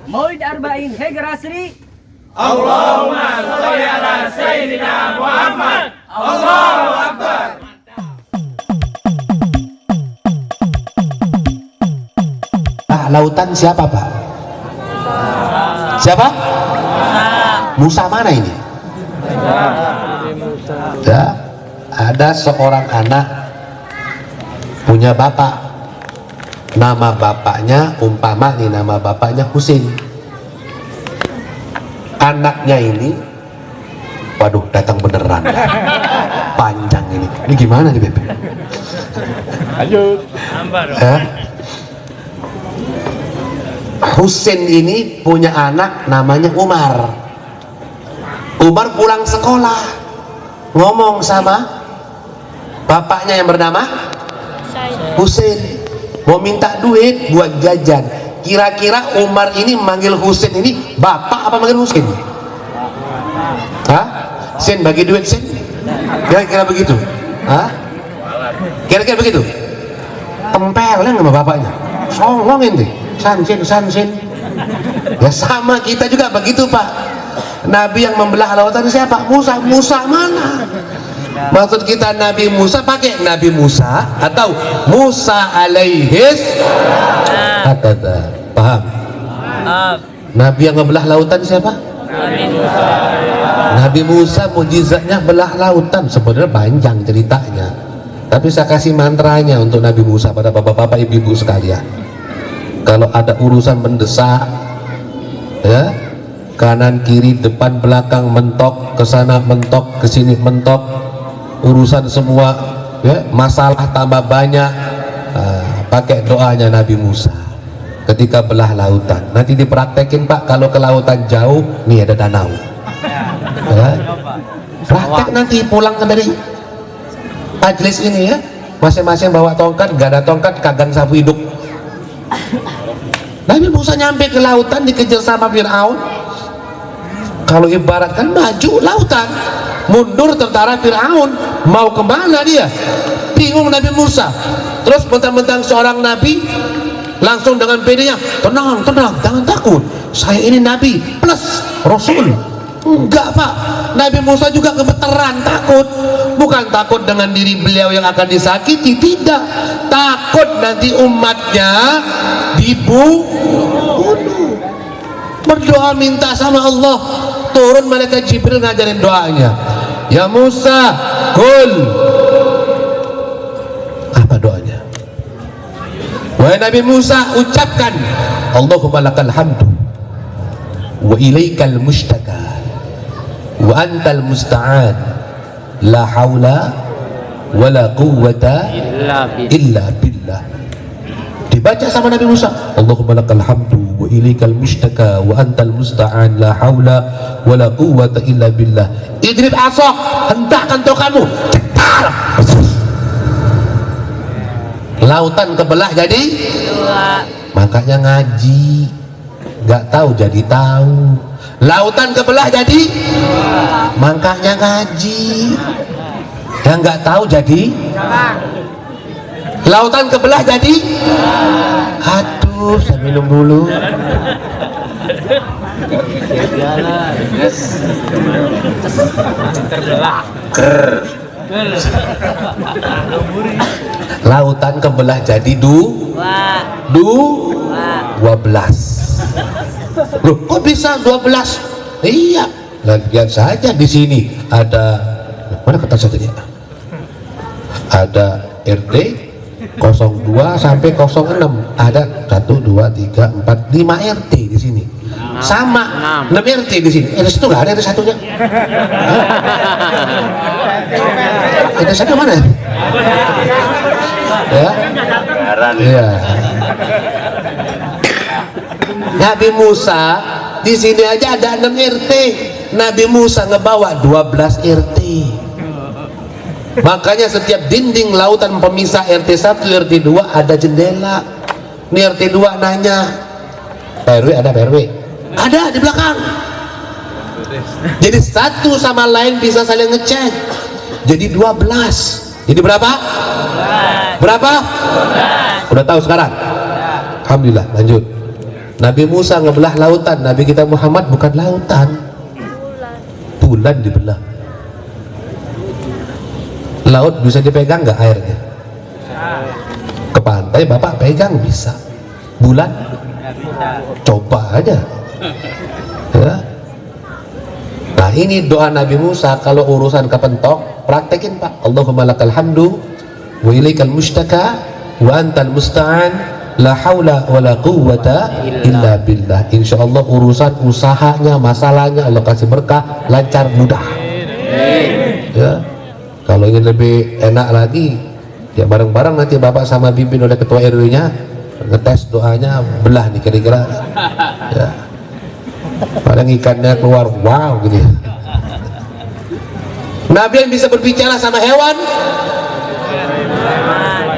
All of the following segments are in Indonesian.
Maulid Arba'in Hegerasri. Allahumma sholli ala Sayyidina Muhammad. Allahu Akbar. Lautan siapa Pak? Siapa? Musa mana ini? Ada seorang anak punya bapak, nama bapaknya umpama nih, nama bapaknya Husin. Anaknya ini, waduh datang beneran, panjang ini gimana nih Bebe? Lanjut. Husin ini punya anak namanya Umar. Umar pulang sekolah, ngomong sama bapaknya yang bernama Husin, mau minta duit buat jajan. Kira-kira Umar ini manggil Husin ini bapak apa manggil Husin? Hah? Sin bagi duit Sin? Kira-kira begitu? Hah? Kira-kira begitu? Tempelin sama bapaknya, songong ini. Sansin. Ya sama kita juga begitu Pak. Nabi yang membelah lautan siapa? Musa. Musa mana? Maksud kita Nabi Musa pakai Nabi Musa atau Musa alaihis hatada. Paham? Nabi yang membelah lautan siapa? Nabi Musa mujizatnya belah lautan. Sebenarnya panjang ceritanya, tapi saya kasih mantranya untuk Nabi Musa pada bapak-bapak ibu-ibu sekalian. Kalau ada urusan mendesak, ya, kanan kiri depan belakang mentok, ke sana mentok, ke sini mentok, urusan semua, ya, masalah tambah banyak, pakai doanya Nabi Musa ketika belah lautan. Nanti dipraktekin Pak, kalau ke lautan jauh nih ada danau, ya. Praktek nanti pulang ke dari majelis ini ya, masing-masing bawa tongkat, gak ada tongkat kagan sapu hidup. Nabi Musa nyampe ke lautan dikejar sama Fir'aun. Kalau ibaratkan maju lautan, mundur tentara Fir'aun. Mau kemana dia? Bingung Nabi Musa. Terus mentang-mentang seorang Nabi, langsung dengan pedenya, tenang, jangan takut, saya ini Nabi plus Rasul. Enggak Pak, Nabi Musa juga gemeteran, takut. Bukan takut dengan diri beliau yang akan disakiti, tidak. Takut nanti umatnya dibunuh. Berdoa minta sama Allah, turun malaikat Jibril ngajarin doanya. Ya Musa, kul. Apa doanya? Wahai Nabi Musa, ucapkan Allahumma lakal hamdu wa ilaikal mushtaka wa antal musta'an la haula wa la quwwata illa billah. Dibaca sama Nabi Musa, Allahumma lakal hamdu wa ilaikal mushtaka wa antal musta'an la haula wa la quwwata illa billah. Idrib asok, hentakkan tokamu, cetar. Lautan kebelah jadi makanya ngaji, nggak tahu jadi tahu. Lautan kebelah jadi makanya ngaji, yang nggak tahu jadi lautan kebelah jadi. Aduh, saya minum dulu. Lautan kebelah jadi 12. Loh, kok bisa 12? Iya, lihat saja di sini ada, mana kertas satunya? Ada RT 02 sampai 06. Ada 1, 2, 3, 4, 5 RT di sini. Sama 6 RT di sini. Di situ nggak ada RT satunya. RT satu mana? Ya. Iya. Nabi Musa di sini aja ada 6 RT. Nabi Musa ngebawa 12 RT. Makanya setiap dinding lautan pemisah RT 1, RT 2 ada jendela. Ini RT 2 nanya, Pak RW ada, Pak RW? Ada di belakang. Jadi satu sama lain bisa saling ngecek. Jadi 12. Jadi berapa? Berapa? Udah tahu sekarang? Alhamdulillah, lanjut. Nabi Musa ngebelah lautan, Nabi kita Muhammad bukan lautan, bulan dibelah. Laut bisa dipegang nggak airnya? Ke pantai Bapak pegang bisa, bulan coba aja ya. Nah ini doa Nabi Musa kalau urusan kepentok, praktekin Pak. Allahumma lakal hamdu wa ilaikal mustaka wa antal musta'an la haula wa la quwwata illa billah. Insyaallah urusan usahanya, masalahnya Allah kasih berkah, lancar, mudah ya. Kalau ingin lebih enak lagi ya bareng-bareng nanti Bapak sama bimbing oleh ketua RW nya ngetes doanya, belah nih kira-kira ya. Paling ikannya keluar wow gitu ya. Nabi yang bisa berbicara sama hewan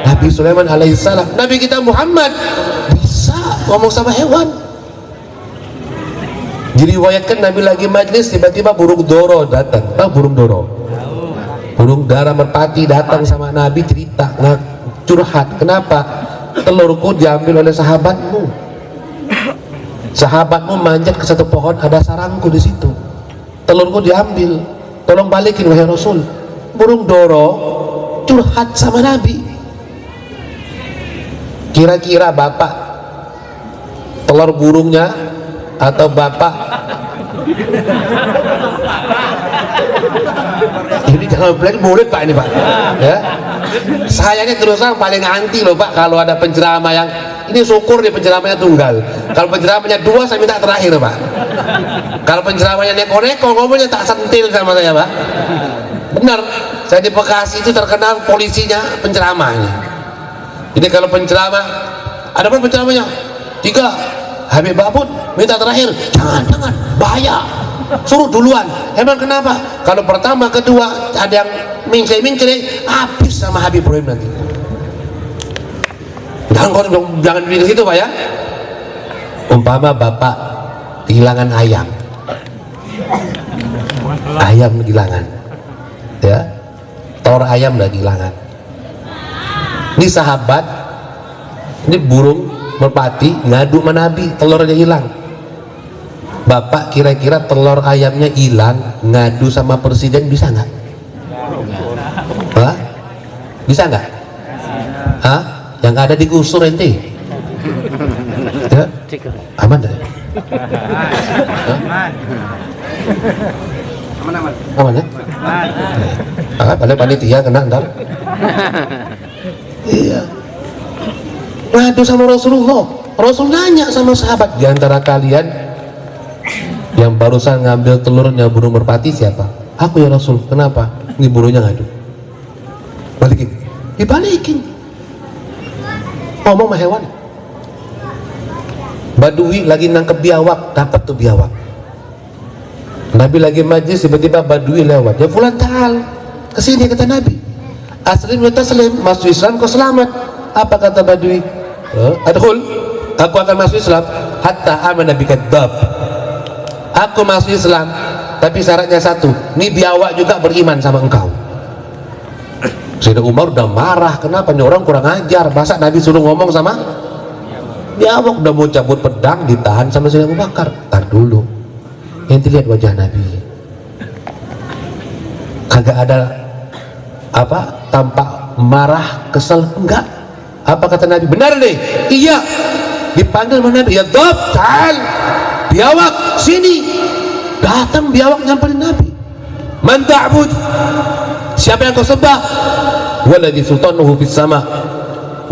Nabi Sulaiman alaihissalam. Nabi kita Muhammad bisa ngomong sama hewan. Jadi riwayatkan Nabi lagi majlis tiba-tiba burung doro datang. Tahu burung doro? Burung dara merpati datang sama Nabi cerita, curhat. Kenapa? Telurku diambil oleh sahabatmu. Sahabatmu manjat ke satu pohon, ada sarangku di situ. Telurku diambil. Tolong balikin wahai Rasul. Burung doro curhat sama Nabi. Kira-kira Bapak telur burungnya atau Bapak ini jangan pelan murid Pak ini Pak ya. Saya ini terus terang paling anti loh Pak kalau ada penceramah yang ini, syukur nih penceramahnya tunggal. Kalau penceramahnya dua saya minta terakhir Pak. Kalau penceramahnya neko-neko ngomongnya tak sentil sama saya Pak. Benar, saya di Bekasi itu terkenal polisinya penceramah ini. Jadi kalau penceramah ada apa penceramahnya? 3 Habib Babut minta terakhir, jangan bahaya, suruh duluan. Emang kenapa? Kalau pertama kedua ada yang mincre habis sama Habib Ibrahim nanti. Jangan bikin gitu Pak ya. Umpama Bapak kehilangan ayam kehilangan ya, telur ayam udah kehilangan. Ini sahabat, ini burung merpati ngadu sama Nabi, telurnya hilang. Bapak kira-kira telur ayamnya hilang ngadu sama presiden bisa nggak? Hah? Bisa nggak? Hah? Yang ada digusur ente ya? Aman dah? Aman ya? Pada panitia kena ntar. Iya. Ngadu sama Rasulullah. Rasul nanya sama sahabat, di antara kalian yang barusan ngambil telurnya burung merpati siapa? Aku ya Rasul. Kenapa? Ini burungnya ngadu. Balikin. Dibalikin. Ngomong sama hewan. Badui lagi nangkep biawak, dapat tuh biawak. Nabi lagi majlis, tiba-tiba Badui lewat. Ya fulan ta'al, kesini kata Nabi. Aslim wa taslim, masuk Islam kau selamat. Apa kata Badui? Adkhul, aku akan masuk Islam hatta amana bi kadzdzab. Aku masuk Islam, tapi syaratnya satu, ini biawak juga beriman sama engkau. Sayyidina Umar udah marah, kenapa nih orang kurang ajar, masa Nabi suruh ngomong sama biawak, udah mau cabut pedang ditahan sama Sayyidina Abu Bakar. Tar dulu, ente lihat wajah Nabi, kagak ada apa tampak marah, kesel, enggak. Apa kata Nabi? Benar deh, iya. Dipanggil sama Nabi, ya Dob, ta'al, biawak sini. Datang biawak nyamperin Nabi. Man ta'bud, siapa yang kau sembah? Waladhi sultanuhu fis sama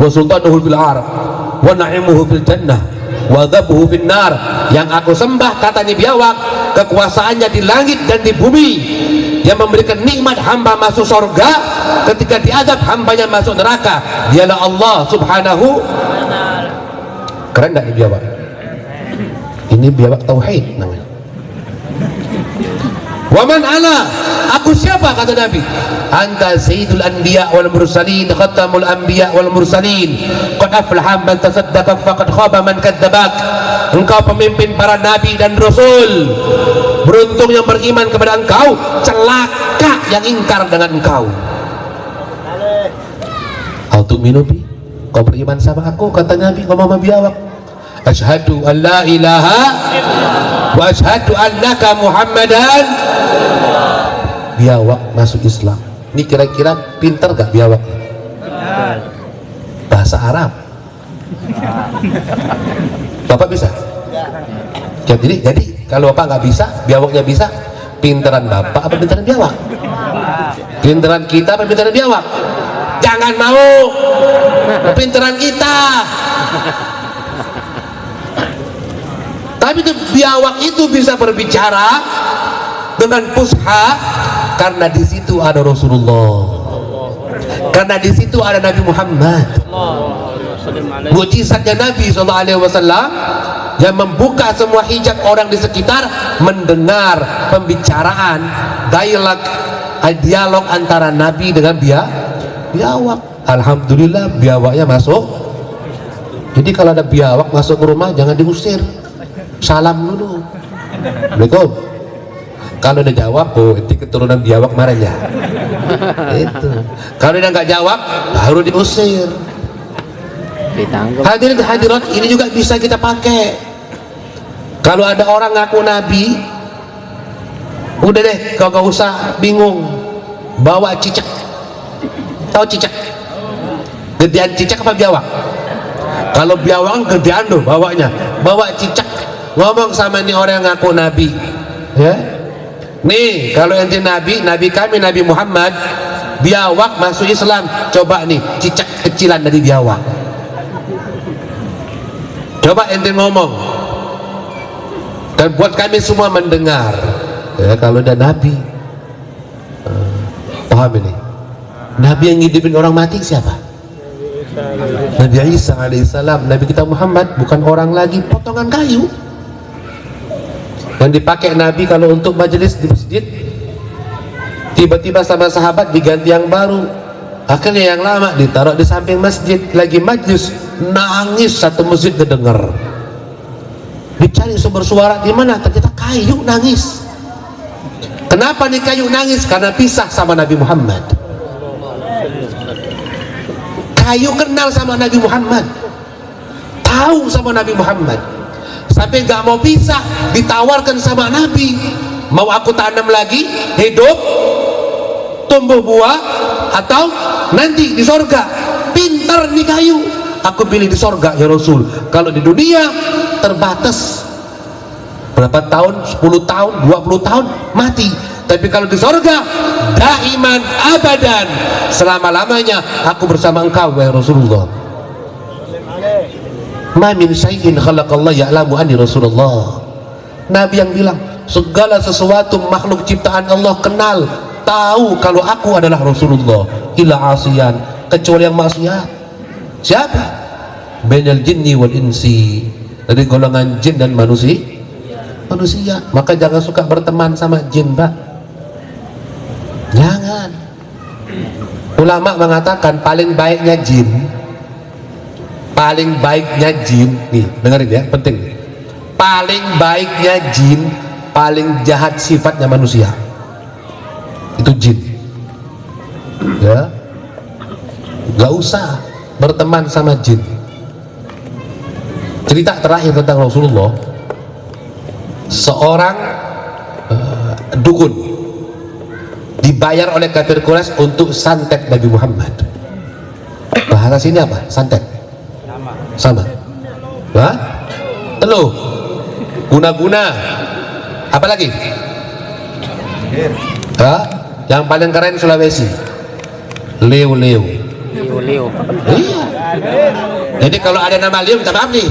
wa sultanuhu fil arab wa na'imuhu fil jannah wa dhabuhu fil nar. Yang aku sembah, katanya biawak, kekuasaannya di langit dan di bumi, yang memberikan nikmat hamba masuk surga, ketika diadab hambanya masuk neraka, dialah Allah subhanahu. Keren gak ini biawak? Ini biawak tauhid namanya. Waman ana, aku siapa kata Nabi? Anta sayyidul anbiya wal mursalin, khatamul anbiya wal mursalin, qad aflaha man tasaddaqa faqad khaba man kadzdzabak. Engkau pemimpin para nabi dan rasul, beruntung yang beriman kepada engkau, celaka yang ingkar dengan engkau. Al tu'minu bi, kau beriman sama aku, kata Nabi ngomong sama biawak. Asyhadu an la ilaha wa asyhadu annaka Muhammadan. Biawak masuk Islam. Ini kira-kira pinter gak biawak? Bahasa Arab. Bapak bisa? Jadi kalau Bapak nggak bisa, biawaknya bisa. Pinteran Bapak apa pinteran biawak? Pinteran kita apa pinteran biawak? Jangan mau. Pinteran kita. Tapi biawak itu bisa berbicara dengan fusha karena di situ ada Rasulullah. Karena di situ ada Nabi Muhammad. Mujizatnya Nabi SAW yang membuka semua hijab orang di sekitar mendengar pembicaraan, dialog antara Nabi dengan biawak. Alhamdulillah biawaknya masuk. Jadi kalau ada biawak masuk ke rumah jangan diusir, salam dulu. Assalamualaikum. Kalau dia jawab, oh itu keturunan biawak kemarin ya. Itu. Kalau dia nggak jawab, baru diusir. Hadirin hadirat, ini juga bisa kita pakai. Kalau ada orang ngaku nabi, udah deh, kau gak usah bingung, bawa cicak. Tahu cicak? Gedean cicak apa biawak? Kalau biawak gedean tuh bawanya, bawa cicak, ngomong sama ini orang yang ngaku nabi, ya. Nih, kalau ente nabi kami Nabi Muhammad, biawak masuk Islam. Coba nih, cicak kecilan dari biawak. Coba ente ngomong. Dan buat kami semua mendengar. Ya, kalau ada nabi. Paham ini? Nabi yang ngidupin orang mati siapa? Nabi Isa alaihissalam. Nabi kita Muhammad bukan orang lagi potongan kayu. Yang dipakai Nabi kalau untuk majelis di masjid, tiba-tiba sama sahabat diganti yang baru, akhirnya yang lama ditaruh di samping masjid. Lagi majelis nangis satu masjid kedenger, dicari sumber suara di mana, ternyata kayu nangis. Kenapa nih kayu nangis? Karena pisah sama Nabi Muhammad. Kayu kenal sama Nabi Muhammad, tahu sama Nabi Muhammad, sampai nggak mau pisah, ditawarkan sama Nabi, mau aku tanam lagi, hidup, tumbuh buah, atau nanti di sorga. Pintar nih kayu, aku pilih di sorga ya Rasul. Kalau di dunia terbatas, berapa tahun, 10 tahun, 20 tahun, mati. Tapi kalau di sorga, daiman abadan, selama-lamanya aku bersama engkau ya Rasulullah. Ma min syai'in khalaqallahu ya'lamu anni Rasulullah. Nabi yang bilang segala sesuatu makhluk ciptaan Allah kenal, tahu kalau aku adalah Rasulullah. Ila asiyan, kecuali yang maksiat. Siapa? Bainal jinni wal insi, dari golongan jin dan manusia. Maka jangan suka berteman sama jin, Pak. Jangan. Ulama mengatakan paling baiknya jin, nih dengerin ya, penting. Paling baiknya jin, paling jahat sifatnya manusia. Itu jin. Ya, gak usah berteman sama jin. Cerita terakhir tentang Rasulullah, seorang dukun dibayar oleh kafir Quraisy untuk santet Nabi Muhammad. Bahasa sini apa? Santet. Sama. Hah? Teluh. Guna-guna. Apa lagi? Hah? Yang paling keren Sulawesi. Leo. Iya. Jadi kalau ada nama Leo minta maaf nih.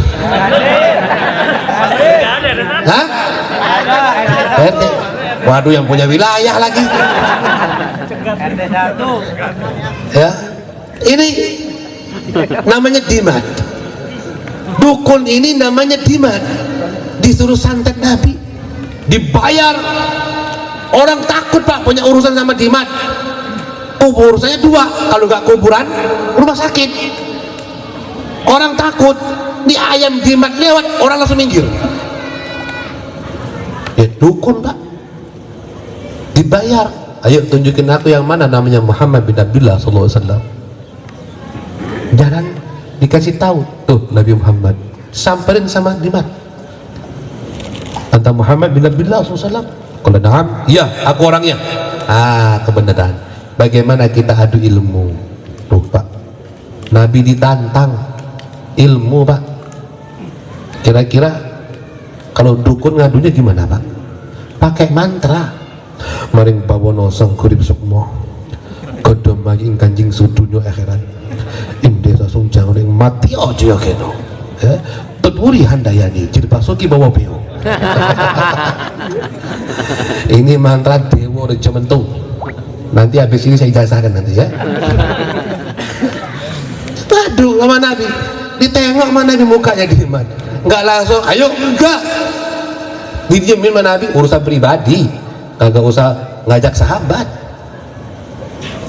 Hah? RT. Waduh, yang punya wilayah lagi. Ya. Ini namanya Dimat. Dukun ini namanya Dimat, disuruh santet Nabi, dibayar. Orang takut, Pak, punya urusan sama Dimat. Kubur saya 2, kalau nggak kuburan rumah sakit. Orang takut, ini ayam Dimat lewat, orang langsung minggir. Ya dukun, Pak, dibayar. Ayo tunjukin aku yang mana namanya Muhammad bin Abdullah SAW. Jangan dikasih tahu tuh Nabi Muhammad. Samperin sama Dimat. Anta Muhammad bin Abdullah SAW. Kalau na'am, iya aku orangnya. Kebenaran. Bagaimana kita adu ilmu? Tuh Pak, Nabi ditantang ilmu Pak. Kira-kira kalau dukun ngadunya gimana Pak? Pakai mantra. Maring bawono sang kurip sukmo godhom ing kanjing sudunya akhirat inde sasung jangan yang mati aja ya keno tuturi handayani jadi pasuki bawa beo. Ini mantra dewa rejo mentung. Nanti habis ini saya ijazahkan nanti ya. Aduh sama Nabi, ditengok sama Nabi mukanya Dimat, nggak langsung ayo, enggak, didiemin sama Nabi, urusan pribadi, kagak usah ngajak sahabat.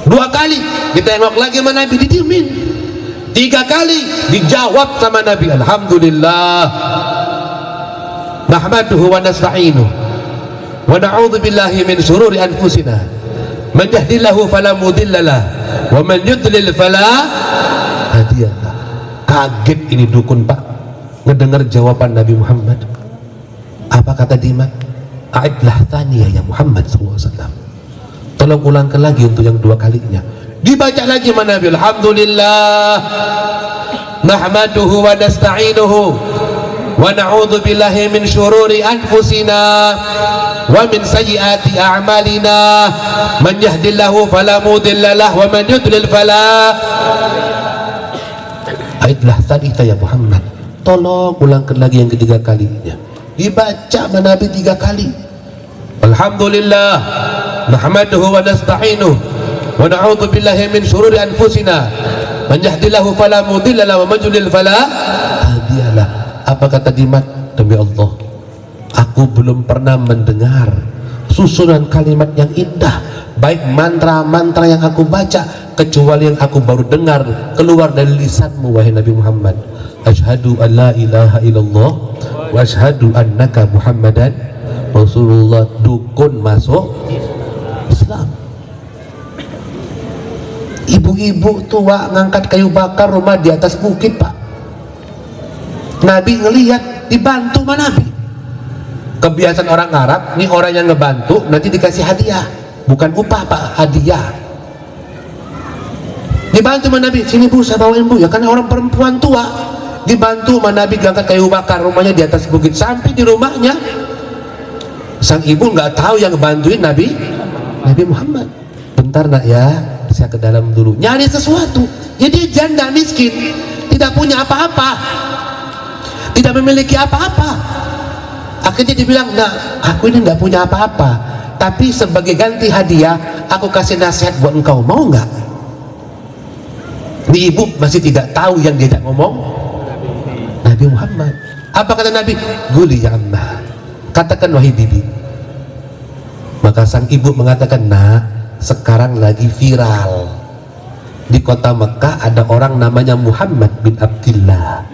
2 kali ditengok lagi sama Nabi, didiemin. 3 kali dijawab sama Nabi, alhamdulillah nahmaduhu wa nasta'inuh wa na'udzu billahi min syururi anfusina man yahdihillahu fala mudhillalah wa man yudlil fala hadiyalah. Kaget ini dukun Pak ngedengar jawaban Nabi Muhammad. Apa kata Dimat? A'idlah thaniyah ya Muhammad SAW. Tolong ulangkan lagi untuk yang 2 kalinya. Dibaca lagi sama Nabi, alhamdulillah nahmaduhu wa nasta'inuhu wa na'udzu billahi min syururi anfusina wa min sayyiati a'malina man yahdihillahu fala mudhillalah wa man yudlil fala. Aidlah tadi ya Muhammad, tolong ulangkan lagi yang ketiga kalinya. Dibaca sama Nabi 3 kali. Alhamdulillah nahmaduhu wa nasta'inuhu wa na'udzu billahi min syururi anfusina man yahdihillahu fala mudhillalah wa man yudlil fala hadiyalah. Apa kata Dimat? Demi Allah, aku belum pernah mendengar susunan kalimat yang indah, baik mantra-mantra yang aku baca, kecuali yang aku baru dengar keluar dari lisanmu wahai Nabi Muhammad. Asyhadu an la ilaha illallah wa asyhadu annaka Muhammadan Rasulullah. Dukun masuk Islam. Ibu-ibu tua ngangkat kayu bakar rumah di atas bukit Pak. Nabi ngelihat, dibantu sama Nabi. Kebiasaan orang Arab, nih orang yang ngebantu nanti dikasih hadiah, bukan upah Pak, hadiah. Dibantu sama Nabi, sini Bu saya bawain Bu ya, karena orang perempuan tua. Dibantu sama Nabi ngangkat kayu bakar rumahnya di atas bukit. Sampai di rumahnya, sang ibu nggak tahu yang ngebantuin Nabi Muhammad. Bentar nak ya, saya ke dalam dulu nyari sesuatu. Jadi janda miskin, tidak punya apa-apa, tidak memiliki apa-apa. Akhirnya dibilang, nah aku ini nggak punya apa-apa, tapi sebagai ganti hadiah aku kasih nasihat buat engkau, mau nggak? Ini ibu masih tidak tahu yang diajak ngomong Nabi Muhammad. Apa kata Nabi? Guli ya ammah, katakan wahai bibi. Maka sang ibu mengatakan, nah sekarang lagi viral di kota Mekah ada orang namanya Muhammad bin Abdullah,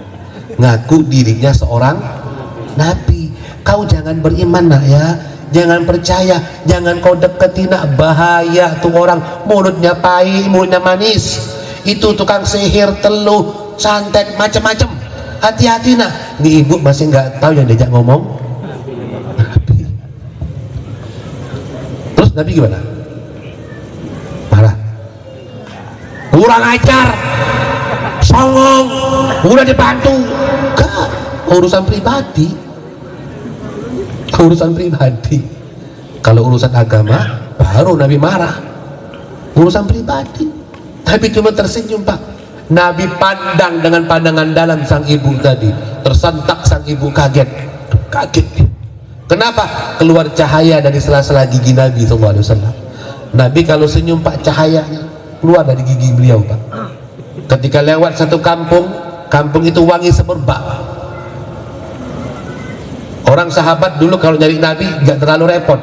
ngaku dirinya seorang nabi. Kau jangan beriman nak ya, jangan percaya, jangan kau deketin nak, bahaya tuh orang, mulutnya pahit, mulutnya manis, itu tukang sihir, teluh, santet, macam-macam. Hati-hati nak. Ini ibu masih nggak tahu yang diajak ngomong Nabi. Terus Nabi gimana? Marah, kurang ajar, songong, udah dibantu. Enggak, urusan pribadi. Urusan pribadi. Kalau urusan agama baru Nabi marah. Urusan pribadi. Nabi cuma tersenyum Pak. Nabi pandang dengan pandangan dalam sang ibu tadi. Tersentak sang ibu, kaget. Kaget. Kenapa? Keluar cahaya dari sela-sela gigi Nabi SAW. Nabi kalau senyum Pak, cahayanya keluar dari gigi beliau Pak. Ketika lewat satu kampung, kampung itu wangi semerbak. Orang sahabat dulu kalau nyari Nabi nggak terlalu repot.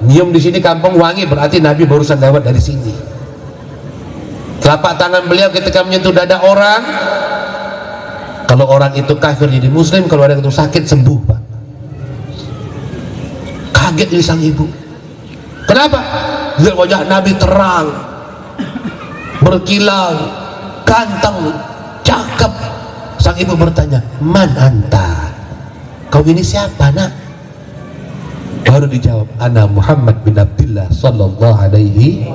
Nyium di sini kampung wangi, berarti Nabi barusan lewat dari sini. Telapak tangan beliau ketika menyentuh dada orang, kalau orang itu kafir jadi muslim, kalau orang itu sakit sembuh Pak. Kaget ini sang ibu. Kenapa? Lihat wajah Nabi terang, berkilau, ganteng, cakep, Sang ibu bertanya, "Man anta?" Kau ini siapa, nak? Baru dijawab, "Ana Muhammad bin Abdullah sallallahu alaihi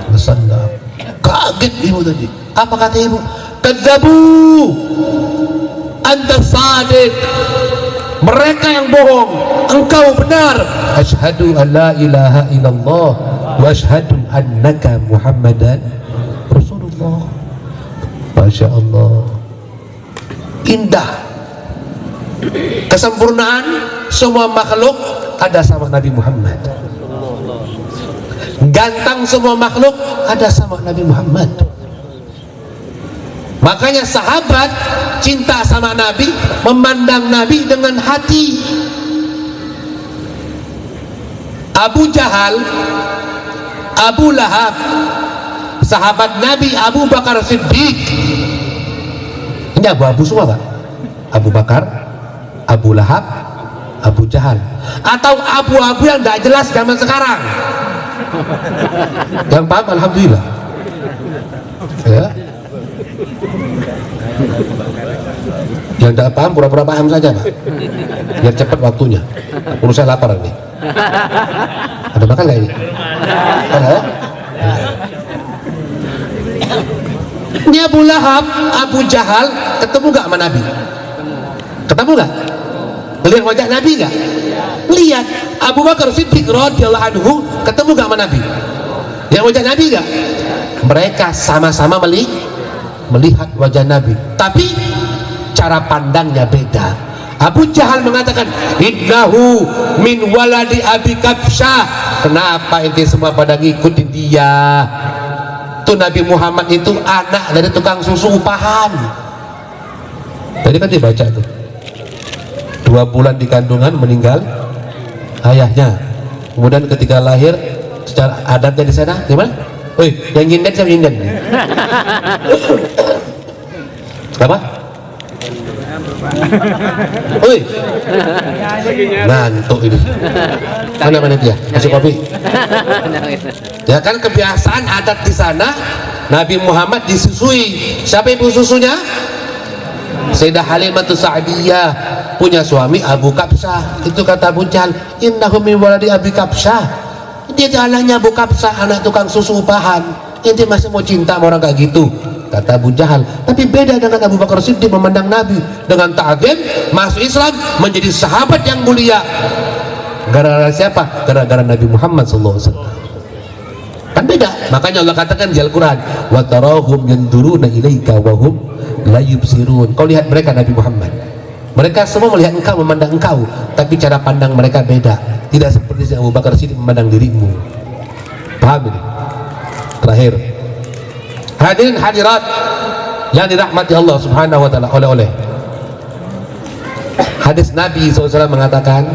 wasallam." Kaget ibu tadi. Apa kata ibu? "Kadzabu, anta sadiq." Mereka yang bohong, engkau benar. Asyhadu an la ilaha illallah wa asyhadu annaka Muhammadan Rasulullah. Masya Allah, indah, kesempurnaan semua makhluk ada sama Nabi Muhammad. Ganteng semua makhluk ada sama Nabi Muhammad. Makanya sahabat cinta sama Nabi, memandang Nabi dengan hati. Abu Jahal, Abu Lahab, sahabat Nabi Abu Bakar Siddiq. Ini abu-abu semua, Pak. Abu Bakar, Abu Lahab, Abu Jahal. Atau abu-abu yang tidak jelas zaman sekarang. Yang paham alhamdulillah. Ya. Yang tidak paham pura-pura paham saja, Pak. Biar cepat waktunya. Perlu saya lapar nih. Ada makan nggak ini? Ada? Ini Abu Lahab, Abu Jahal ketemu nggak sama Nabi? Ketemu nggak? Lihat wajah Nabi nggak? Lihat. Abu Bakar Siddiq radhiyallahu anhu ketemu nggak sama Nabi? Lihat wajah Nabi nggak? Mereka sama-sama melihat wajah Nabi, tapi cara pandangnya beda. Abu Jahal mengatakan, "Innahu min waladi Abi Kabsyah." Kenapa inti semua pada ngikutin dia? Tuh Nabi Muhammad itu anak dari tukang susu upahan. Tadi kan dibaca tuh, 2 bulan di kandungan meninggal ayahnya. Kemudian ketika lahir, secara adatnya di sana gimana? Woi, yang nyinden siapa nyinden? Apa? Woi, ngantuk ini. Mana dia? Kasih kopi. Ya kan kebiasaan adat di sana, Nabi Muhammad disusui. Siapa ibu susunya? Sayyidah Halimatus Sa'diyah, punya suami Abu Kabsyah. Itu kata Abu Jahal, "Innahu min waladi Abi Kabsyah." Dia anaknya Abu Kabsyah, anak tukang susu upahan. Inti masih mau cinta sama orang kayak gitu, kata Abu Jahal. Tapi beda dengan Abu Bakar Siddiq, memandang Nabi dengan ta'zim, masuk Islam, menjadi sahabat yang mulia. Gara-gara siapa? Gara-gara Nabi Muhammad SAW. Kan beda. Makanya Allah katakan di Al-Quran, "Wa tarahum yanduruna ilaika wa hum la yubsirun." Kau lihat mereka Nabi Muhammad, mereka semua melihat engkau, memandang engkau, tapi cara pandang mereka beda. Tidak seperti Abu Bakar Siddiq memandang dirimu. Paham ini? Terakhir, hadirin hadirat yang dirahmati Allah Subhanahu wa taala, oleh-oleh hadis Nabi SAW mengatakan,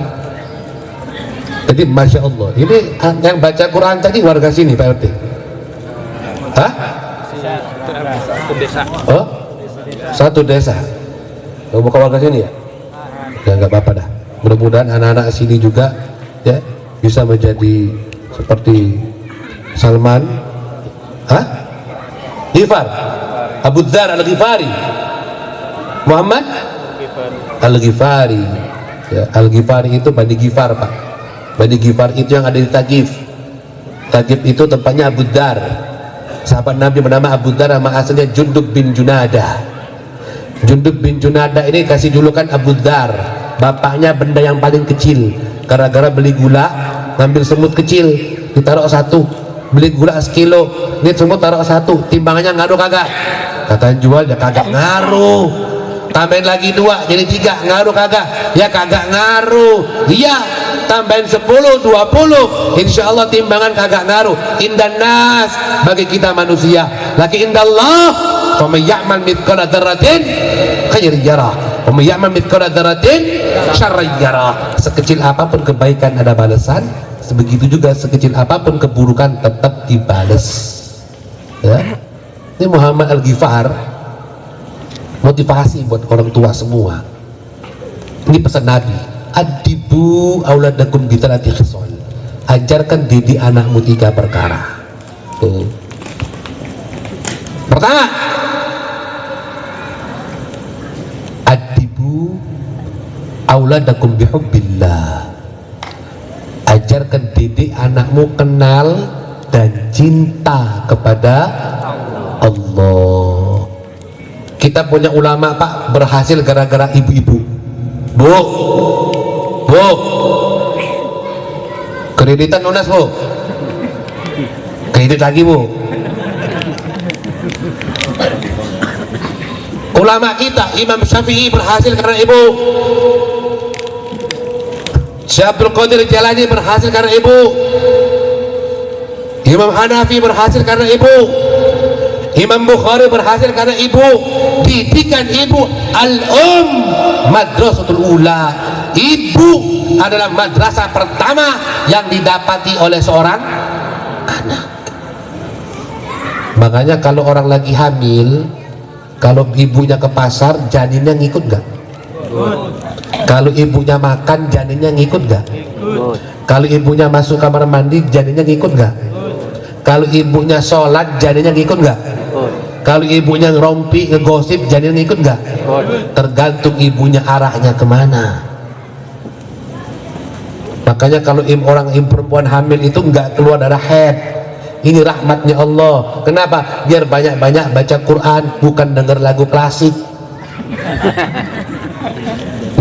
jadi Masya Allah, ini yang baca Quran tadi warga sini Pak RT? Hah? Satu desa. Oh? Satu desa. Bukan warga sini ya? Ya nggak apa-apa dah. Mudah-mudahan anak-anak sini juga ya bisa menjadi seperti Salman, Ghifar, Abu Dzar Al-Ghifari, Muhammad Al-Ghifari. Ya, Al-Ghifari itu Bani Ghifar, Pak. Bani Ghifar itu yang ada di Taif. Taif itu tempatnya Abu Dzar. Sahabat Nabi bernama Abu Dzar, nama aslinya Jundub bin Junadah. Jundub bin Junadah ini kasih julukan Abu Dzar. Bapaknya benda yang paling kecil. Gara-gara beli gula, ngambil semut kecil, ditaruh 1. Beli gula 1 kilo, ini semut taruh 1. Timbangannya ngaruh kagak? Kata jual, ya kagak ngaruh. Tambahin lagi 2 jadi 3, ngaruh kagak? Ya kagak ngaruh. Iya, tambahin 10, 20, insya Allah timbangan kagak ngaruh. Indan nas, bagi kita manusia, laki indallah, wa may ya'mal mithqala dzarratin khairan yarah, wa may ya'mal mithqala dzarratin syarran yarah. Sekecil apapun kebaikan ada balasan, sebegitu juga sekecil apapun keburukan tetap dibalas. Ya. Ini Muhammad Al-Ghifar, motivasi buat orang tua semua. Ini pesan Nabi, adibu auladakum bitalati khisal. Ajarkan didik anakmu 3 perkara. Tuh. Pertama, auladakum bihubbillah. Ajarkan didik anakmu kenal dan cinta kepada Allah. Kita punya ulama Pak berhasil gara-gara ibu-ibu. Bu, kreditan lunas Bu, kredit lagi Bu. Ulama kita Imam Syafi'i berhasil karena ibu. Syekh Abdul Qadir Jalani berhasil karena ibu. Imam Hanafi berhasil karena ibu. Imam Bukhari berhasil karena ibu. Didikan ibu al-um madrasatul ula. Ibu adalah madrasah pertama yang didapati oleh seorang anak. Makanya kalau orang lagi hamil, kalau ibunya ke pasar, janinnya ngikut gak? Kalau ibunya makan, janinnya ngikut gak? Kalau ibunya masuk kamar mandi, janinnya ngikut gak? Kalau ibunya sholat, janinnya ngikut gak? Kalau ibunya ngerompi, ngegosip, janinnya ngikut gak? Tergantung ibunya arahnya kemana. Makanya kalau orang perempuan hamil itu nggak keluar darah haid, ini rahmatnya Allah. Kenapa? Biar banyak-banyak baca Quran, bukan dengar lagu klasik.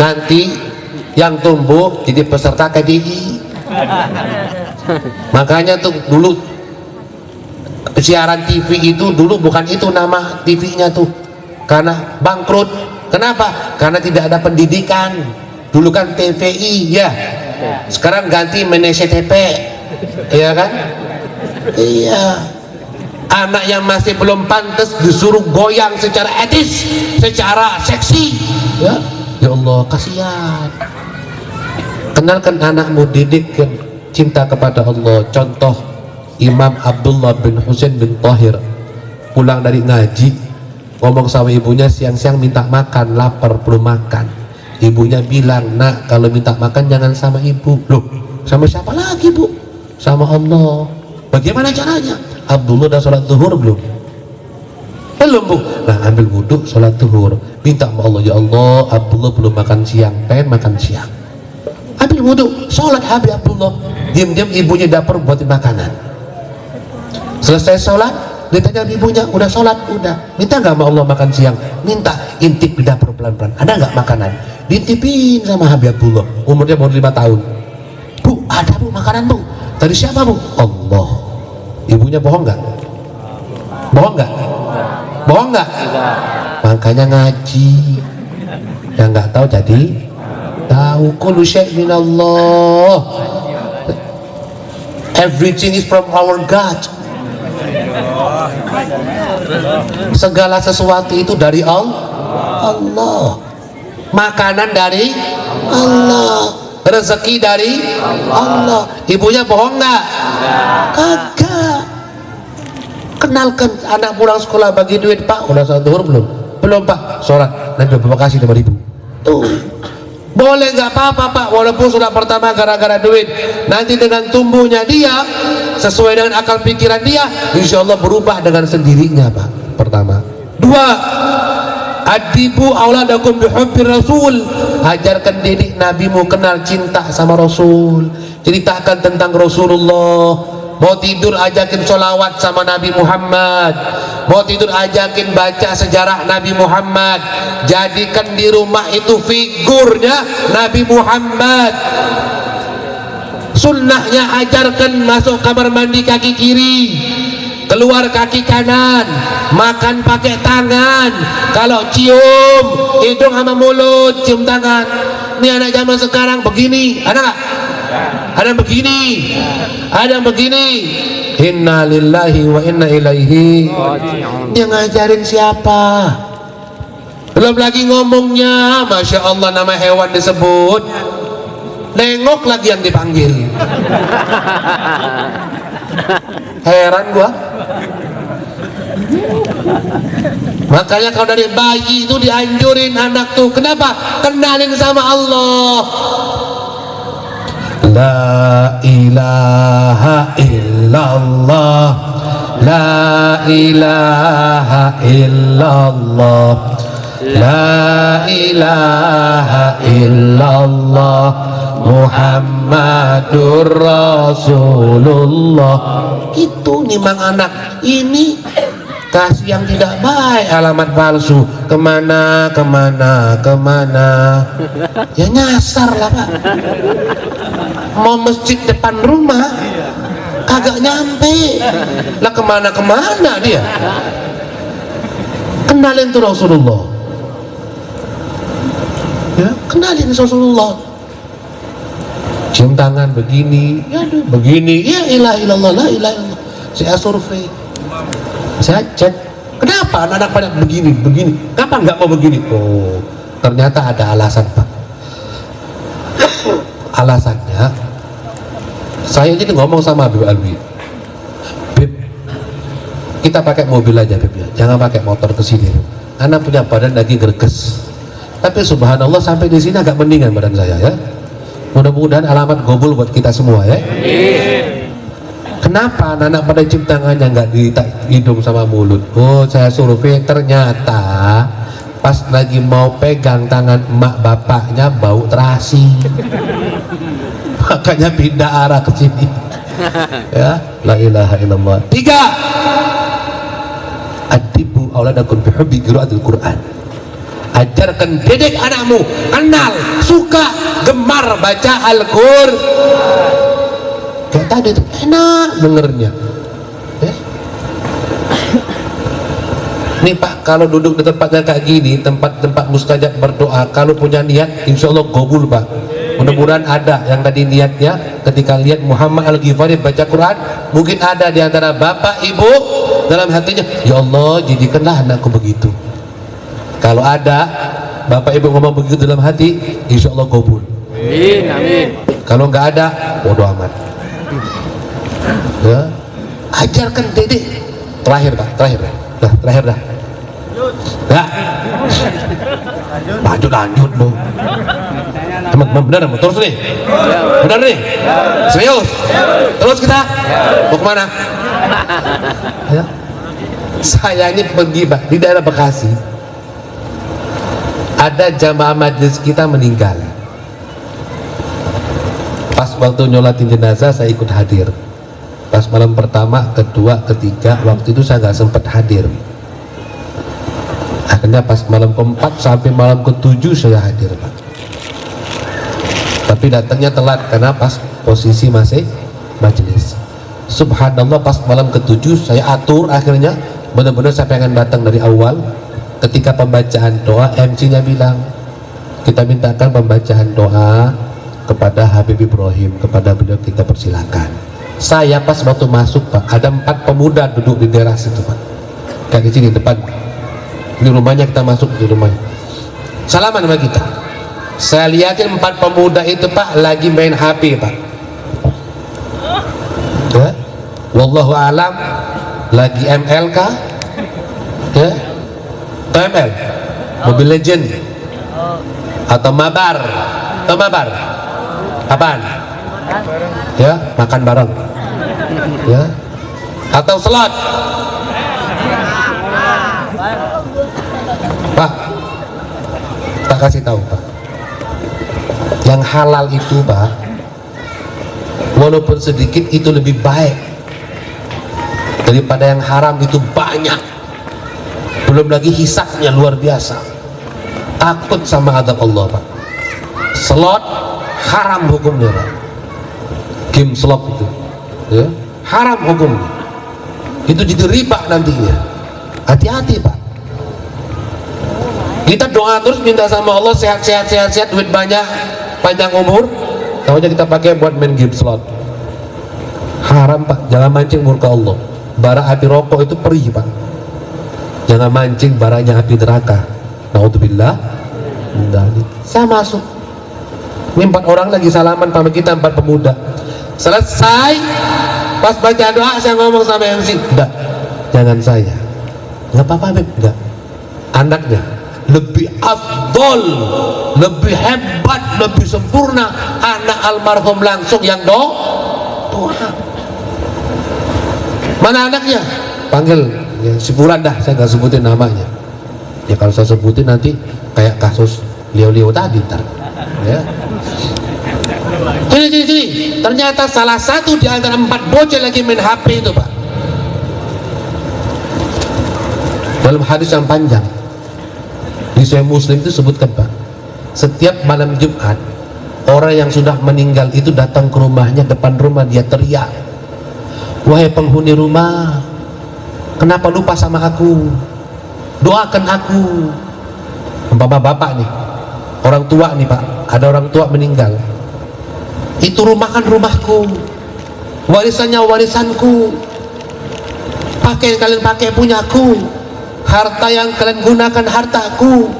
Nanti yang tumbuh jadi peserta KDI. Makanya tuh dulu siaran TV itu dulu bukan itu nama TV-nya tuh, karena bangkrut. Kenapa? Karena tidak ada pendidikan. Dulu kan TVI ya, sekarang ganti MNCTP, iya kan? Iya. Anak yang masih belum pantas disuruh goyang secara etis, secara seksi, ya. Ya Allah, kasihan. Kenalkan anakmu, didik cinta kepada Allah. Contoh Imam Abdullah bin Husain bin Tahir pulang dari ngaji, ngomong sama ibunya siang-siang minta makan, lapar belum makan. Ibunya bilang, nak kalau minta makan jangan sama ibu. Loh, sama siapa lagi Bu? Sama Allah. Bagaimana caranya? Abdullah udah sholat zuhur belum? Belum Bu. Nah, ambil wudhu, sholat zuhur, minta sama Allah, ya Allah, Abdullah belum makan siang, pengen makan siang. Ambil wudhu, sholat habis Abdullah. Diam-diam ibunya dapur buatin makanan. Selesai sholat, ditanya ibunya, udah sholat? Udah. Minta nggak sama Allah makan siang? Minta. Intip di dapur pelan-pelan, ada nggak makanan? Diintipin sama Habib Abdullah, umurnya baru 5 tahun. Bu, ada Bu makanan Bu. Dari siapa Bu? Allah. Ibunya bohong nggak? Bohong nggak? Bohong nggak? Makanya ngaji. Yang nggak tahu jadi tahu. Kullu syai'in minallah. Everything is from our God. Segala sesuatu itu dari Allah. Makanan dari Allah, rezeki dari Allah. Ibunya bohong nggak? Kagak. Kenalkan anak pulang sekolah bagi duit, Pak. Udah sholat zuhur belum? Belum Pak. Sholat. Nanti Bapak kasih 5.000. Tuh. Boleh nggak apa-apa Pak, walaupun sholat pertama gara-gara duit. Nanti dengan tumbuhnya dia, sesuai dengan akal pikiran dia, insya Allah berubah dengan sendirinya Pak. Pertama. Dua, adibu auladakum bihubbi rasul. Ajarkan didik nabimu kenal cinta sama Rasul. Ceritakan tentang Rasulullah. Mau tidur ajakin sholawat sama Nabi Muhammad. Mau tidur ajakin baca sejarah Nabi Muhammad. Jadikan di rumah itu figurnya Nabi Muhammad. Sunnahnya ajarkan masuk kamar mandi kaki kiri, keluar kaki kanan, makan pakai tangan. Kalau cium hidung sama mulut, cium tangan. Ini anak zaman sekarang begini, ada nggak? Ada yang begini, ada yang begini. Inna lillahi wa inna ilaihi. Dia ngajarin siapa? Belum lagi ngomongnya, masya Allah nama hewan disebut, nengok lagi yang dipanggil. Heran gua. Makanya kalau dari bayi itu dianjurin anak tuh, kenapa? Kenalin sama Allah. La ilaha illallah, la ilaha illallah, La ilaha illallah Muhammadur Rasulullah. Itu nimang anak ini kasih yang tidak baik, alamat palsu, kemana ya nyasar lah Pak. Mau masjid depan rumah kagak nyampe lah, kemana dia. Kenalin tuh Rasulullah ya, kenalin Rasulullah, cium tangan begini ya, begini ya, ilah ilallah, la ilah ilallah. Saya survei, saya cek, kenapa anak-anak pada begini, kenapa nggak mau begini? Oh, ternyata ada alasan Pak. Alasannya, saya jadi ngomong sama Habib Alwi, Bib, kita pakai mobil aja Bib ya, jangan pakai motor ke sini. Anak punya badan lagi greges, tapi subhanallah sampai di sini agak mendingan badan saya ya. Mudah-mudahan alamat gobul buat kita semua ya. Kenapa anak-anak pada cium tangannya nggak di hidung sama mulut? Oh, saya survei ternyata pas lagi mau pegang tangan emak bapaknya bau terasi. Makanya pindah arah ke sini. Ya, la ilaha illallah. 3. Adibu auladakum bihubbi qiraatil Quran. Ajarkan, didik anakmu kenal, suka, gemar baca Al-Qur'an. Kayak tadi tuh enak dengernya ya? Nih Pak, kalau duduk di tempatnya kayak gini, tempat mustajab berdoa, kalau punya niat insya Allah gobul Pak. Mudah-mudahan ada yang tadi niatnya ketika lihat Muhammad Al-Ghifari baca Quran, mungkin ada di antara bapak ibu dalam hatinya, ya Allah jadikanlah anakku begitu. Kalau ada bapak ibu ngomong begitu dalam hati, insya Allah gobul. Amin. Kalau nggak ada, bodoh amat. Ya, ajarkan didik. Terakhir dah. Ya, lanjut lo. Bener, terus nih. Bener nih. Serius. Terus kita mau kemana? Ya. Saya ini pergi Pak di daerah Bekasi. Ada jamaah majelis kita meninggal. Pas waktu nyolatin jenazah saya ikut hadir. Pas malam pertama, kedua, ketiga, waktu itu saya nggak sempat hadir. Akhirnya pas malam keempat sampai malam ketujuh saya hadir Pak. Tapi datangnya telat karena pas posisi masih majelis. Subhanallah, pas malam ketujuh saya atur, akhirnya benar-benar saya pengen datang dari awal. Ketika pembacaan doa, MC-nya bilang kita mintakan pembacaan doa kepada Habib Ibrahim, kepada beliau kita persilakan. Saya pas waktu masuk Pak, ada 4 pemuda duduk di daerah situ Pak, kayak di sini depan. Ini rumahnya, kita masuk di rumahnya, salaman sama kita. Saya lihatin 4 pemuda itu Pak lagi main HP Pak. Ya, wallahu alam, lagi ML kah? Ya, ML, Mobile Legend, atau mabar, apaan? Ya, makan bareng. Ya, atau slot. Pak, tak kasih tahu Pak, yang halal itu Pak, walaupun sedikit itu lebih baik daripada yang haram itu banyak. Belum lagi hisabnya luar biasa. Takut sama adab Allah Pak. Slot haram hukumnya Pak. Game slot itu ya, haram hukumnya. Itu jadi riba nantinya. Hati-hati Pak. Kita doa terus minta sama Allah sehat, duit banyak, panjang umur. Tahunya kita pakai buat main game slot. Haram Pak, jangan mancing murka Allah. Bara api rokok itu perih Pak. Jangan mancing baranya api neraka. Naudzubillah. Saya masuk. Ini 4 orang lagi salaman sama kita, 4 pemuda. Selesai, pas baca doa saya ngomong sama MC, enggak, jangan saya. Enggak apa-apa Beb, enggak. Anaknya lebih afdol, lebih hebat, lebih sempurna anak almarhum langsung yang doa. Mana anaknya? Panggil ya, si Bulan dah, saya nggak sebutin namanya. Ya kalau saya sebutin nanti kayak kasus Leo tadi ntar. Ya. Sini. Ternyata salah satu di antara 4 bocah lagi main HP itu, Pak. Dalam hadis yang panjang di Sahih Muslim itu sebutkan, Pak, setiap malam Jumat orang yang sudah meninggal itu datang ke rumahnya, depan rumah dia teriak, wahai penghuni rumah, kenapa lupa sama aku, doakan aku. Umpama bapak nih, orang tua nih, Pak, ada orang tua meninggal, itu rumah kan rumahku, warisannya warisanku, pakai yang kalian pakai punyaku, harta yang kalian gunakan hartaku,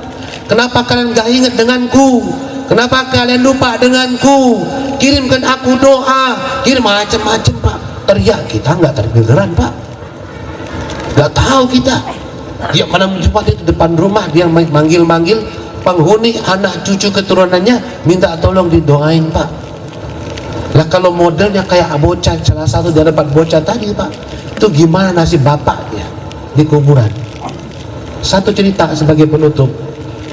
kenapa kalian gak ingat denganku, kenapa kalian lupa denganku, kirimkan aku doa, kirim macam-macam, Pak. Teriak, kita nggak terdengaran, Pak, nggak tahu kita. Dia mana menjumpa di depan rumah, dia manggil-manggil penghuni anak cucu keturunannya, minta tolong didoain, Pak. Lah kalau modelnya kayak bocah, salah satu dari 4 bocah tadi, Pak, itu gimana nasib bapaknya di kuburan? Satu cerita sebagai penutup,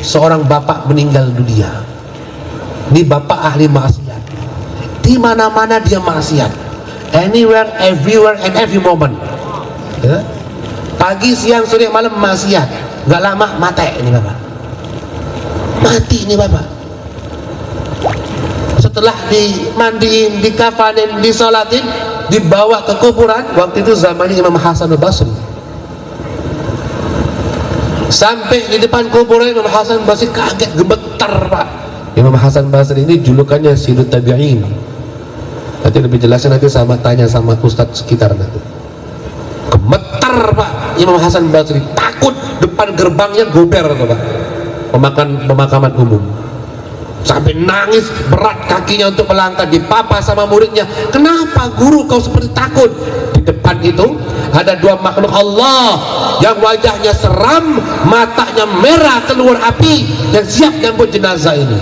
seorang bapak meninggal dunia. Ini bapak ahli maksiat, di mana-mana dia maksiat, anywhere, everywhere, and every moment. Ya? Pagi, siang, sore, malam maksiat. Gak lama mati ini bapak, mati ini bapak. Setelah dimandiin, dikafanin, disolatin, dibawa ke kuburan. Waktu itu zamannya Imam Hasan al-Basri. Sampai di depan kuburan Imam Hasan al-Basri kaget, gemetar, Pak. Imam Hasan al-Basri ini julukannya Sayyidut Tabi'in. Nanti lebih jelasnya nanti sama tanya sama ustadz sekitar nanti. Gemetar, Pak, Imam Hasan al-Basri, takut. Depan gerbangnya gober tuh, Pak, pemakaman umum. Sampai nangis berat kakinya untuk melangkah, dipapa sama muridnya. Kenapa guru kau seperti takut? Di depan itu ada 2 makhluk Allah yang wajahnya seram, matanya merah keluar api, yang siap nyambut jenazah ini.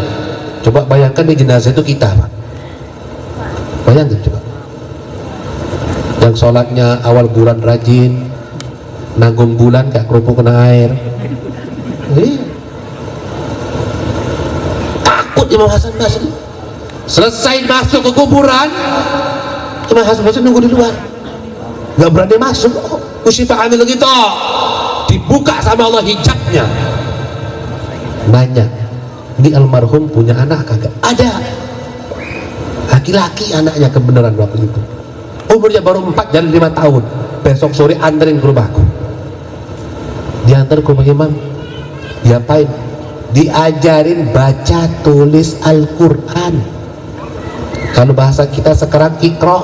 Coba bayangkan di jenazah itu kita, Pak. Bayangkan coba. Yang sholatnya awal bulan rajin, nanggung bulan kayak kerupuk kena air. Takut Imam Hasan Basri. Selesai masuk ke kuburan, Imam Hasan Basri nunggu di luar, nggak berani masuk. Usifah amil gitu, dibuka sama Allah hijabnya. Nanya, ini almarhum punya anak kagak? Ada, laki-laki anaknya kebenaran waktu itu. Umurnya baru 4 dan 5 tahun. Besok sore anterin ke rumahku. Diantar ke rumah Imam. Diapain? Diajarin baca tulis Al-Quran. Kalau bahasa kita sekarang ikro.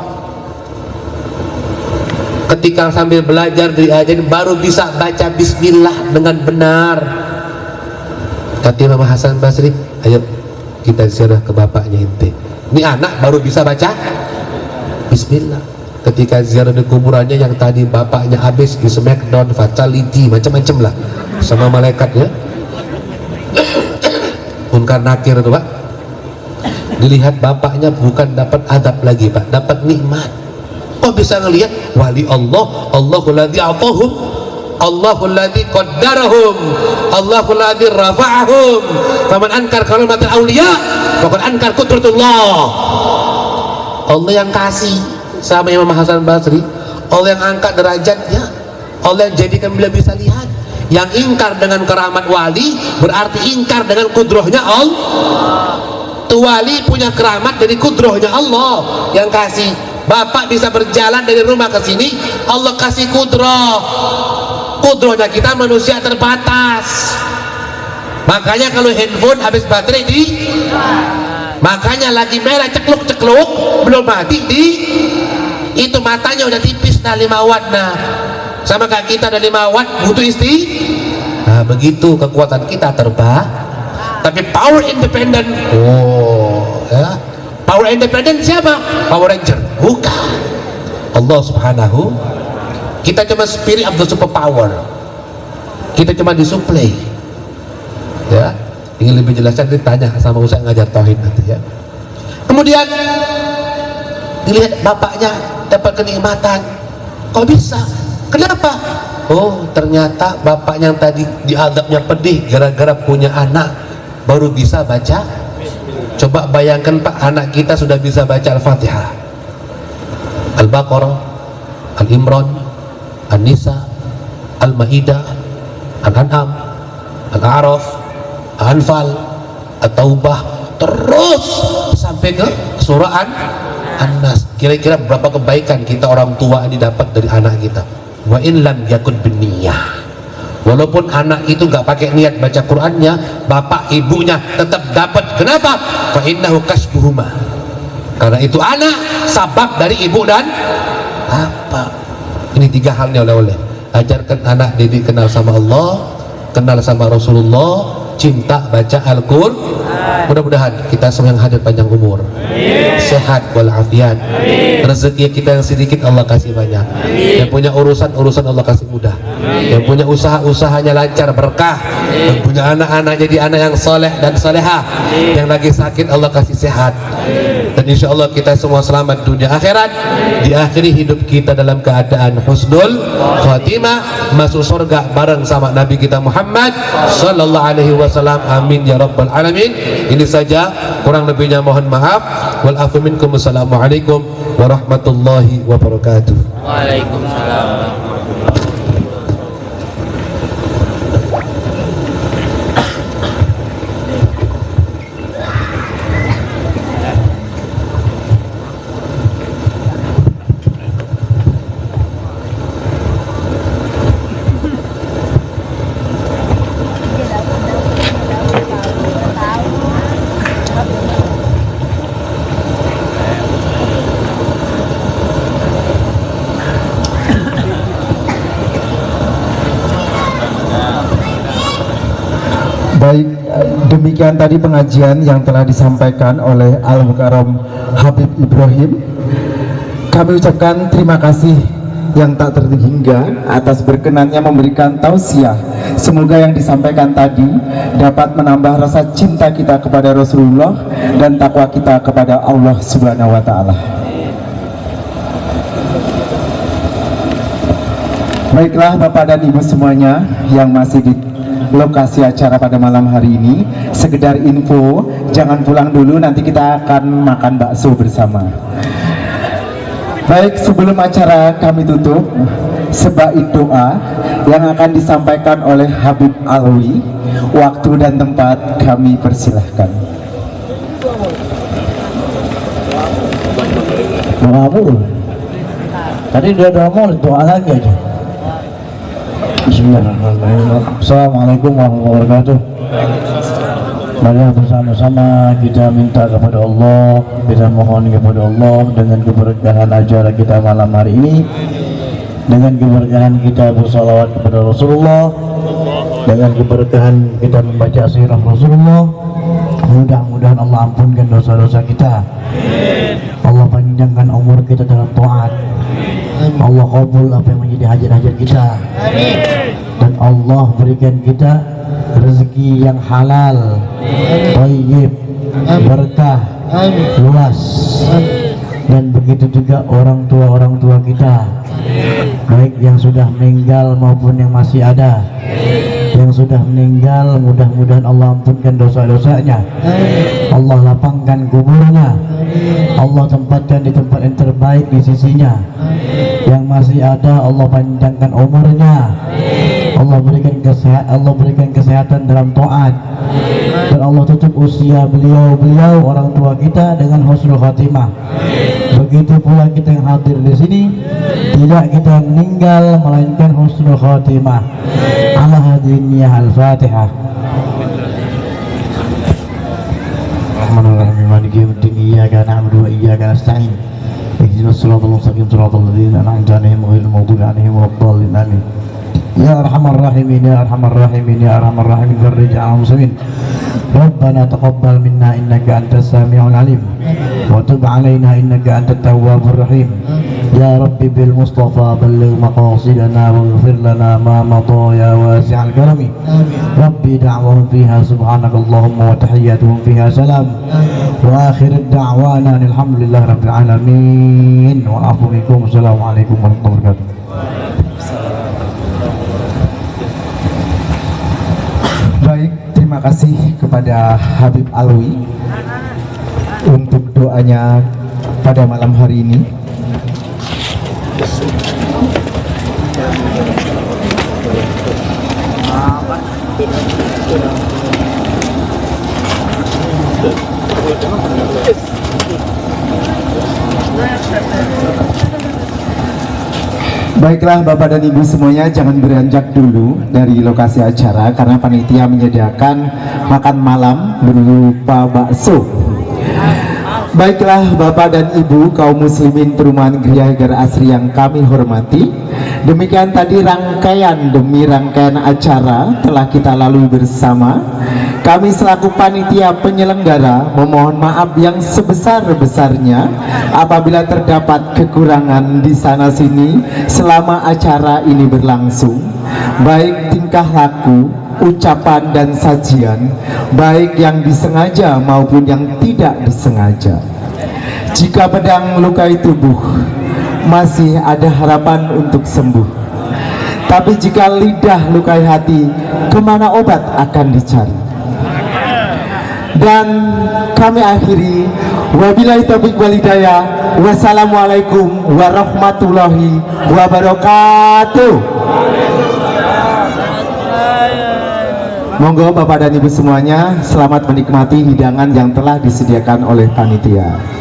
Ketika sambil belajar diajarin, baru bisa baca bismillah dengan benar. Kata Imam Hasan Basri, ayo kita ziarah ke bapaknya ente. Ini anak baru bisa baca bismillah. Ketika ziarah di kuburannya, yang tadi bapaknya habis di smackdown, fatality, macam-macam lah sama malaikatnya, munkar nakir itu, Pak. Dilihat bapaknya bukan dapat adab lagi, Pak, dapat nikmat. Kok bisa ngelihat wali Allah, Allahul ladzi atahum, Allahul ladzi qaddarahum, Allahul ladzi rafa'ahum. Faman ankar kalimatul auliya faqad ankar qudratullah. Allah yang kasih sama Imam Hasan Basri, Allah yang angkat derajatnya, Allah yang jadikan beliau bisa lihat. Yang ingkar dengan keramat wali berarti ingkar dengan kudrohnya Allah. Tuh wali punya keramat dari kudrohnya Allah yang kasih. Bapak bisa berjalan dari rumah ke sini, Allah kasih kudroh. Kudrohnya kita manusia terbatas. Makanya kalau handphone habis baterai makanya lagi merah cekluk-cekluk, belum mati itu matanya udah tipis, nah 5 watt. Nah sama kayak kita ada 5 watt butuh nah begitu kekuatan kita tapi power independent. Ya. Power independent siapa? Power Ranger? Bukan. Allah subhanahu. Kita cuma spirit of the super power, kita cuma disuplai. Ya, ingin lebih jelasnya ditanya sama Ustaz ngajar tauhid nanti ya. Kemudian dilihat bapaknya dapat kenikmatan. Kok bisa? Kenapa? oh ternyata bapaknya yang tadi diadabnya pedih gara-gara punya anak baru bisa baca. Coba bayangkan Pak, anak kita sudah bisa baca Al-Fatihah, Al-Baqarah, Al-Imran, An-Nisa, Al-Maidah, Al-An'am, Al-A'raf, Al-Anfal, At-Taubah, terus sampai ke surah An-Nas. Kira-kira berapa kebaikan kita orang tua didapat dari anak kita? Wa in lam yakun binniyah. Walaupun anak itu nggak pakai niat baca Qur'annya, bapak ibunya tetap dapat. Kenapa? Fa innahu kasbuhuma. Karena itu anak sabab dari ibu dan bapak. Ini 3 hal nih oleh-oleh. Ajarkan anak didik kenal sama Allah, kenal sama Rasulullah, cinta baca Al-Qur'an. Mudah-mudahan kita semua yang hadir panjang umur, sehat walafiat, rezeki kita yang sedikit Allah kasih banyak, yang punya urusan Allah kasih mudah, yang punya usahanya lancar berkah, yang punya anak jadi anak yang soleh dan solehah, yang lagi sakit Allah kasih sehat, dan insya Allah kita semua selamat dunia akhirat, diakhiri hidup kita dalam keadaan husnul khatimah, masuk surga bareng sama Nabi kita Muhammad sallallahu alaihi wasallam. Amin ya rabbal alamin. Ini saja, kurang lebihnya mohon maaf. Wal afu minkum. Assalamualaikum warahmatullahi wabarakatuh. Waalaikumsalam. Baik, demikian tadi pengajian yang telah disampaikan oleh Al-Mukarram Habib Ibrahim. Kami ucapkan terima kasih yang tak terhingga atas berkenannya memberikan tausiah. Semoga yang disampaikan tadi dapat menambah rasa cinta kita kepada Rasulullah dan takwa kita kepada Allah Subhanahu wa Ta'ala. Baiklah Bapak dan Ibu semuanya yang masih di lokasi acara pada malam hari ini, sekedar info, jangan pulang dulu, nanti kita akan makan bakso bersama. Baik, sebelum acara kami tutup, sebaik doa yang akan disampaikan oleh Habib Alwi. Waktu dan tempat kami persilahkan. Doa dulu. Tadi udah doa mau, doa lagi aja. Bismillahirrahmanirrahim. Assalamualaikum warahmatullahi wabarakatuh. Mari bersama-sama kita minta kepada Allah, kita mohon kepada Allah dengan keberkahan acara kita malam hari ini, dengan keberkahan kita bersalawat kepada Rasulullah, dengan keberkahan kita membaca sirah Rasulullah. Mudah-mudahan Allah ampunkan dosa-dosa kita, Allah panjangkan umur kita dalam taat, Allah kabul apa yang menjadi hajat-hajat kita, dan Allah berikan kita rezeki yang halal, thayyib, berkah, luas. Dan begitu juga orang tua kita, baik yang sudah meninggal maupun yang masih ada. Yang sudah meninggal mudah-mudahan Allah ampunkan dosa-dosanya, Allah lapangkan kuburnya, Allah tempatkan di tempat yang terbaik di sisinya. Yang masih ada Allah panjangkan umurnya, Allah berikan kesehatan dalam taat, dan Allah tutup usia beliau orang tua kita dengan husnul khatimah. Begitu pula kita yang hadir di sini, tidak kita meninggal melainkan husnul khatimah. Ala hadiniyah al-Fatihah. Bismillahirrahmanirrahim. Maliki yaumiddin. Iyyaka na'budu wa iyyaka nasta'in. Ihdinas siratal mustaqim, siratal ladzina an'amta 'alaihim ghairil maghdubi 'alaihim waladdallin. Amin. Ya arhamar rahimin, ya arhamar rahimin, ya arhamar rahimin, farij 'alal muslimin. Rabbana taqabbal minna innaka antas samiul alim wa tub 'alaina innaka antat tawwabur rahim. Ya Rabbi bil Mustafa balligh maqasidana waghfir lana ma madha ya wasi'al karami. Rabbi da'wahum fiha subhanakallahumma wa tahiyyatuhum fiha salam. Wa akhir da'wana alhamdulillahi rabbil alamin. Wa afu minkum. Assalamualaikum warahmatullahi wabarakatuh. terima kasih kepada Habib Alwi untuk doanya pada malam hari ini. Baiklah Bapak dan Ibu semuanya, jangan beranjak dulu dari lokasi acara karena panitia menyediakan makan malam berupa bakso. Baiklah Bapak dan Ibu kaum muslimin perumahan Gria Heger Asri yang kami hormati, demikian tadi rangkaian demi rangkaian acara telah kita lalui bersama. Kami selaku panitia penyelenggara memohon maaf yang sebesar-besarnya apabila terdapat kekurangan di sana sini selama acara ini berlangsung, baik tingkah laku, ucapan dan sajian, baik yang disengaja maupun yang tidak disengaja. Jika pedang lukai tubuh, masih ada harapan untuk sembuh. Tapi jika lidah lukai hati, kemana obat akan dicari? Dan kami akhiri, wabillahi taufiq wal hidayah, wassalamualaikum warahmatullahi wabarakatuh. Monggo Bapak dan Ibu semuanya, selamat menikmati hidangan yang telah disediakan oleh panitia.